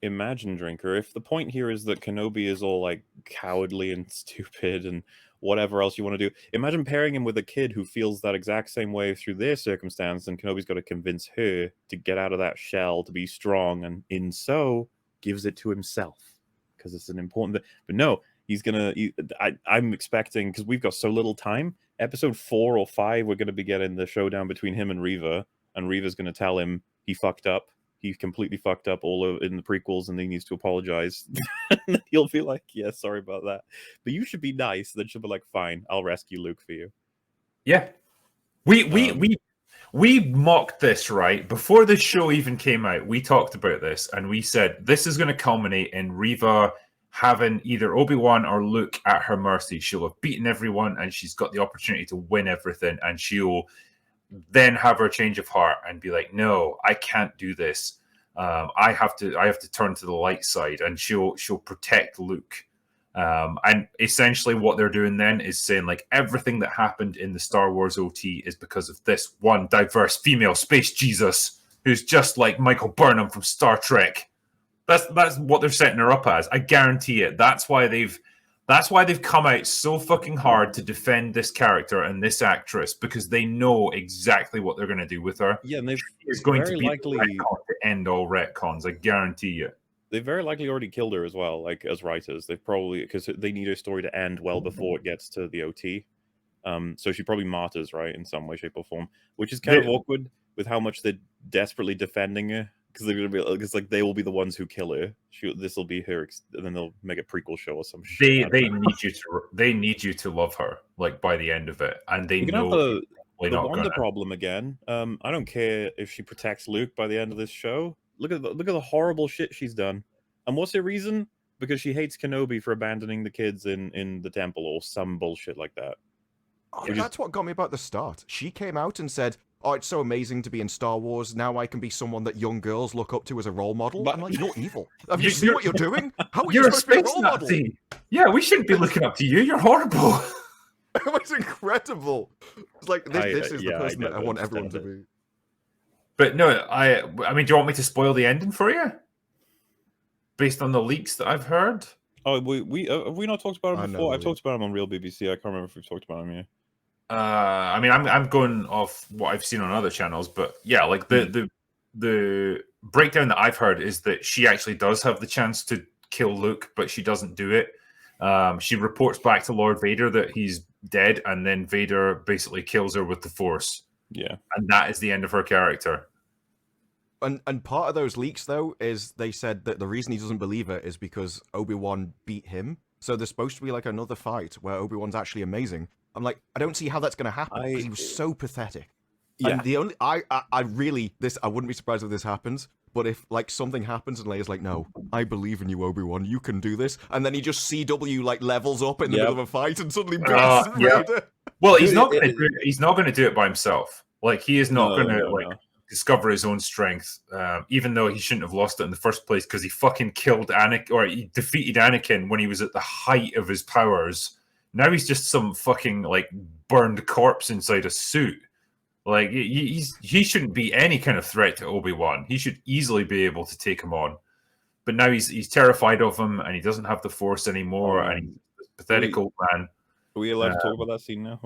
Imagine Drinker. If the point here is that Kenobi is all like cowardly and stupid and whatever else you want to do, imagine pairing him with a kid who feels that exact same way through their circumstance, and Kenobi's got to convince her to get out of that shell, to be strong, and in so gives it to himself because it's an important thing. But no, he's gonna. I'm expecting, because we've got so little time. Episode 4 or 5, we're gonna be getting the showdown between him and Reva's gonna tell him he fucked up. He completely fucked up in the prequels, and he needs to apologize. And he'll be like, "Yeah, sorry about that, but you should be nice." Then she'll be like, "Fine, I'll rescue Luke for you." Yeah, we mocked this right before the show even came out. We talked about this, and we said this is going to culminate in Reva having either Obi-Wan or Luke at her mercy. She'll have beaten everyone, and she's got the opportunity to win everything, and she'll then have her change of heart and be like, "No, I can't do this. I have to turn to the light side," and she'll protect Luke. And essentially, what they're doing then is saying like everything that happened in the Star Wars OT is because of this one diverse female space Jesus who's just like Michael Burnham from Star Trek. That's what they're setting her up as. I guarantee it. That's why they've come out so fucking hard to defend this character and this actress, because they know exactly what they're going to do with her. Yeah, and they've It's going to very be likely the retcon to end all retcons. I guarantee you. they've very likely already killed her as well. Like, as writers, they've probably, because they need her story to end well before it gets to the OT. So she probably martyrs, right, in some way, shape, or form, which is kind of awkward with how much they're desperately defending her, because they're gonna be, because like they will be the ones who kill her. This will be her, and then they'll make a prequel show or some shit. They need you to love her, like, by the end of it, and they We're know gonna have they're the not Wanda gonna. problem again. I don't care if she protects Luke by the end of this show. Look at the horrible shit she's done. And what's her reason? Because she hates Kenobi for abandoning the kids in the temple or some bullshit like that. Oh, Which that's is, what got me about the start. She came out and said, "Oh, it's so amazing to be in Star Wars. Now I can be someone that young girls look up to as a role model." But- I'm like, "You're evil. Have you seen what you're doing? How are you You're a supposed to be a space role model?" Nazi. Yeah, we shouldn't be looking up to you. You're horrible. It was incredible. It's like, this is the person that I want everyone to be. But no, I mean, do you want me to spoil the ending for you? Based on the leaks that I've heard? Oh, have we not talked about him before? I've know. talked about him on Real BBC. I can't remember if we've talked about him here. I mean, I'm going off what I've seen on other channels, but yeah, like the breakdown that I've heard is that she actually does have the chance to kill Luke, but she doesn't do it. She reports back to Lord Vader that he's dead, and then Vader basically kills her with the Force. Yeah, and that is the end of her character. And part of those leaks, though, is they said that the reason he doesn't believe it is because Obi-Wan beat him. So there's supposed to be like another fight where Obi-Wan's actually amazing. I'm like, I don't see how that's going to happen, because he was so pathetic. Yeah. And the only I really, I wouldn't be surprised if this happens. But if like something happens and Leia's like, "No, I believe in you, Obi-Wan. You can do this," and then he just CW like levels up in the middle of a fight and suddenly beats Vader. Well, he's not going to do it. He's not going to do it by himself. Like, he is not going to discover his own strength, even though he shouldn't have lost it in the first place, because he fucking killed Anakin, or he defeated Anakin when he was at the height of his powers. Now he's just some fucking like burned corpse inside a suit. Like, he shouldn't be any kind of threat to Obi-Wan. He should easily be able to take him on. But now he's terrified of him, and he doesn't have the Force anymore, and he's a pathetic old man. Are we allowed to talk about that scene now?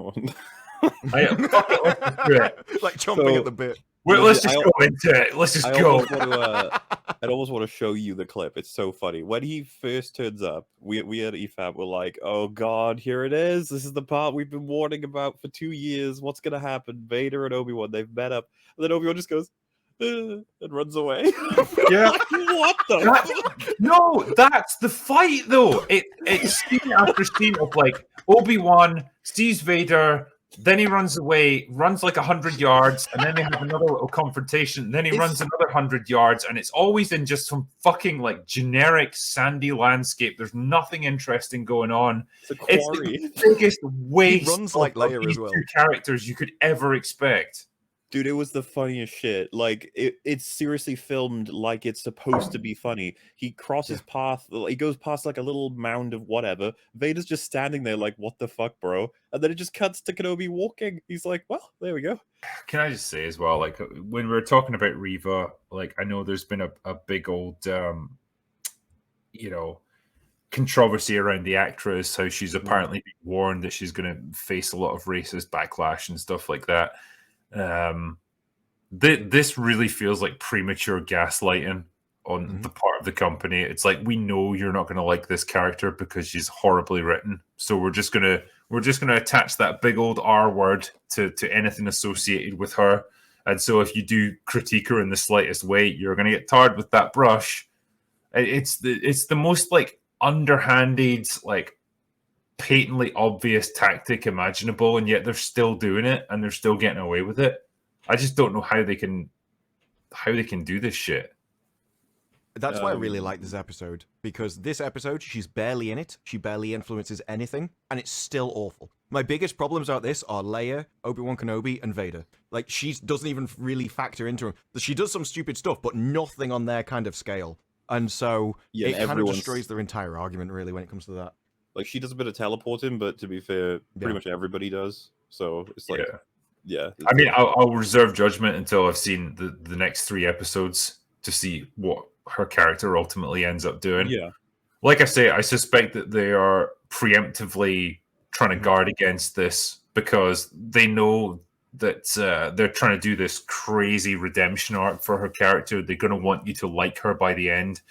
Like chomping at the bit. Let's just go into it. Let's just go. I'd almost want to show you the clip. It's so funny. When he first turns up, we at EFAB were like, "Oh God, here it is. This is the part we've been warning about for 2 years. What's gonna happen?" Vader and Obi-Wan, they've met up, and then Obi-Wan just goes and runs away. Yeah. Like, what the? No, that's the fight though. It's scene after scene of like Obi-Wan sees Vader. Then he runs away, runs like 100 yards, and then they have another little confrontation. And then he runs another 100 yards, and it's always in just some fucking like generic sandy landscape. There's nothing interesting going on. It's a quarry. It's the biggest waste. He runs like Leia as well. Two characters you could ever expect. Dude, it was the funniest shit. Like, it's seriously filmed like it's supposed to be funny. He crosses path, he goes past like a little mound of whatever. Vader's just standing there like, "What the fuck, bro?" And then it just cuts to Kenobi walking. He's like, "Well, there we go." Can I just say as well, like, when we're talking about Reva, like, I know there's been a big old controversy around the actress, how she's Mhm. apparently been warned that she's going to face a lot of racist backlash and stuff like that. This really feels like premature gaslighting on the part of the company. It's like, we know you're not going to like this character because she's horribly written, so we're just gonna attach that big old R word to anything associated with her. And so if you do critique her in the slightest way, you're going to get tarred with that brush. It's the most like underhanded, like patently obvious tactic imaginable, and yet they're still doing it and they're still getting away with it. I just don't know how they can do this shit. That's why I really like this episode, because this episode, she's barely in it, she barely influences anything, and it's still awful. My biggest problems about this are Leia, Obi-Wan Kenobi, and Vader. Like, she doesn't even really factor into them. She does some stupid stuff, but nothing on their kind of scale. And so, Yeah, it kind of everyone's- destroys their entire argument, really, when it comes to that. Like, she does a bit of teleporting, but to be fair, pretty much everybody does. So it's like, yeah. I mean, I'll reserve judgment until I've seen the next 3 episodes to see what her character ultimately ends up doing. Yeah. Like I say, I suspect that they are preemptively trying to guard against this because they know that they're trying to do this crazy redemption arc for her character. They're going to want you to like her by the end.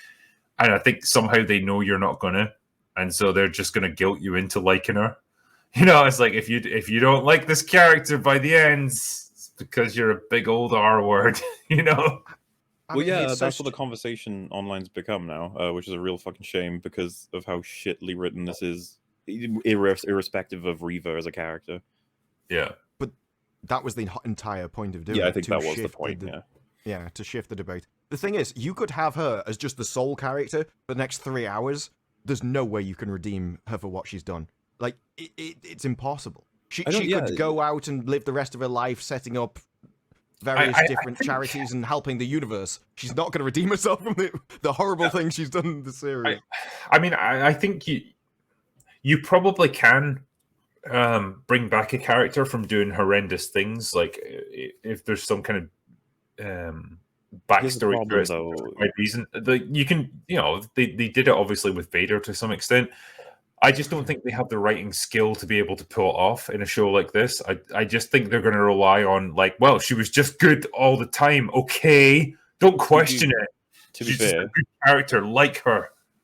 And I think somehow they know you're not going to. And so they're just going to guilt you into liking her. You know, it's like, if you don't like this character by the end, it's because you're a big old R word, you know? I Well, mean, yeah, it's so that's what the conversation online's become now, which is a real fucking shame because of how shittily written this is, irrespective of Reva as a character. Yeah. But that was the entire point of doing it. Yeah, I think to that was the shift point, yeah. Yeah, to shift the debate. The thing is, you could have her as just the sole character for the next 3 hours. There's no way you can redeem her for what she's done. Like, it's impossible. She could go out and live the rest of her life setting up various different charities and helping the universe. She's not going to redeem herself from the horrible things she's done in the series. I mean, I think you probably can bring back a character from doing horrendous things, like if there's some kind of backstory to it, by reason. You can, they did it obviously with Vader to some extent. I just don't think they have the writing skill to be able to pull it off in a show like this. I just think they're going to rely on, like, well, she was just good all the time. Okay, don't question it. To be She's fair, just a good character, like her.